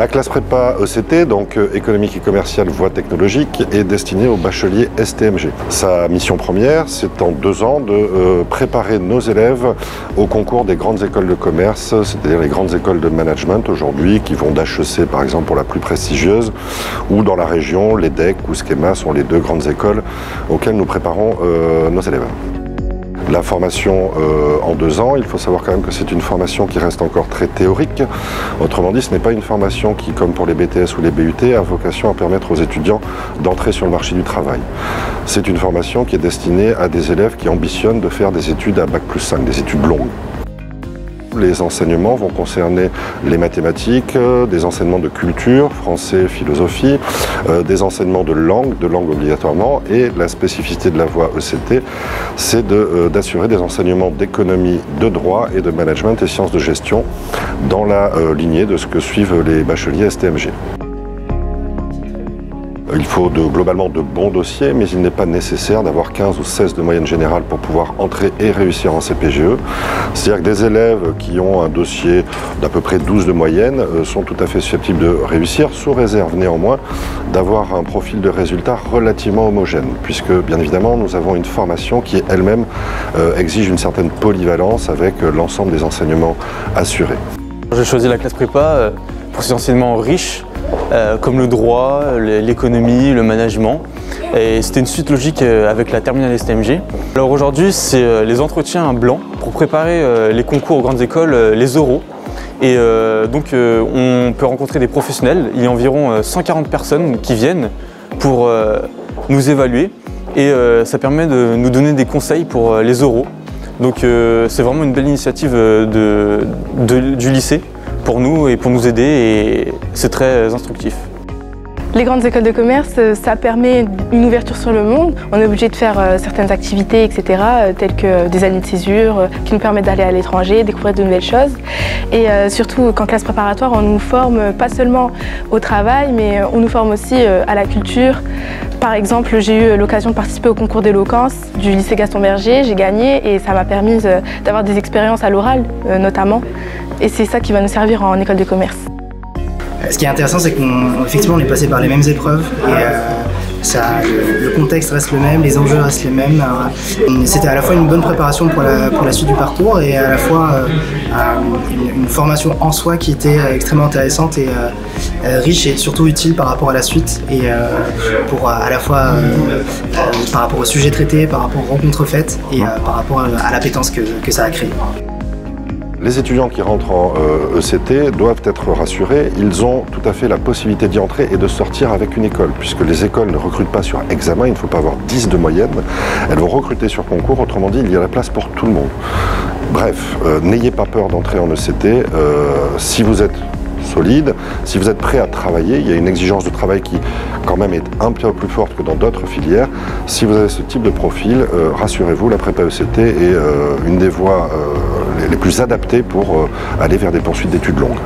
La classe prépa ECT, donc économique et commerciale voie technologique, est destinée aux bacheliers STMG. Sa mission première, c'est en 2 ans de préparer nos élèves au concours des grandes écoles de commerce, c'est-à-dire les grandes écoles de management aujourd'hui, qui vont d'HEC par exemple pour la plus prestigieuse, ou dans la région, l'EDEC ou Schema sont les 2 grandes écoles auxquelles nous préparons nos élèves. La formation en 2 ans, il faut savoir quand même que c'est une formation qui reste encore très théorique. Autrement dit, ce n'est pas une formation qui, comme pour les BTS ou les BUT, a vocation à permettre aux étudiants d'entrer sur le marché du travail. C'est une formation qui est destinée à des élèves qui ambitionnent de faire des études à Bac+5, des études longues. Les enseignements vont concerner les mathématiques, des enseignements de culture, français, philosophie, des enseignements de langue obligatoirement, et la spécificité de la voie ECT, c'est d'assurer des enseignements d'économie, de droit et de management et sciences de gestion dans la lignée de ce que suivent les bacheliers STMG. Il faut globalement de bons dossiers, mais il n'est pas nécessaire d'avoir 15 ou 16 de moyenne générale pour pouvoir entrer et réussir en CPGE. C'est-à-dire que des élèves qui ont un dossier d'à peu près 12 de moyenne sont tout à fait susceptibles de réussir, sous réserve néanmoins d'avoir un profil de résultat relativement homogène, puisque bien évidemment nous avons une formation qui elle-même exige une certaine polyvalence avec l'ensemble des enseignements assurés. J'ai choisi la classe prépa pour ces enseignements riches, comme le droit, l'économie, le management. Et c'était une suite logique avec la terminale STMG. Alors aujourd'hui, c'est les entretiens blancs pour préparer les concours aux grandes écoles, les oraux. Et donc on peut rencontrer des professionnels. Il y a environ 140 personnes qui viennent pour nous évaluer. Et ça permet de nous donner des conseils pour les oraux. Donc c'est vraiment une belle initiative du lycée pour nous et pour nous aider, et c'est très instructif. Les grandes écoles de commerce, ça permet une ouverture sur le monde. On est obligé de faire certaines activités, etc., telles que des années de césure, qui nous permettent d'aller à l'étranger, découvrir de nouvelles choses. Et surtout, qu'en classe préparatoire, on nous forme pas seulement au travail, mais on nous forme aussi à la culture. Par exemple, j'ai eu l'occasion de participer au concours d'éloquence du lycée Gaston Berger, j'ai gagné et ça m'a permis d'avoir des expériences à l'oral notamment. Et c'est ça qui va nous servir en école de commerce. Ce qui est intéressant, c'est qu'effectivement on est passé par les mêmes épreuves et le contexte reste le même, les enjeux restent les mêmes. C'était à la fois une bonne préparation pour la suite du parcours et à la fois une formation en soi qui était extrêmement intéressante et riche et surtout utile par rapport à la suite et pour à la fois par rapport au sujet traité, par rapport aux rencontres faites et par rapport à l'appétence que ça a créé. Les étudiants qui rentrent en ECT doivent être rassurés, ils ont tout à fait la possibilité d'y entrer et de sortir avec une école, puisque les écoles ne recrutent pas sur examen, il ne faut pas avoir 10 de moyenne, elles vont recruter sur concours, autrement dit il y a la place pour tout le monde. Bref, n'ayez pas peur d'entrer en ECT, si vous êtes solide, si vous êtes prêt à travailler, il y a une exigence de travail qui quand même est un peu plus forte que dans d'autres filières. Si vous avez ce type de profil, rassurez-vous, la prépa ECT est une des voies les plus adaptées pour aller vers des poursuites d'études longues.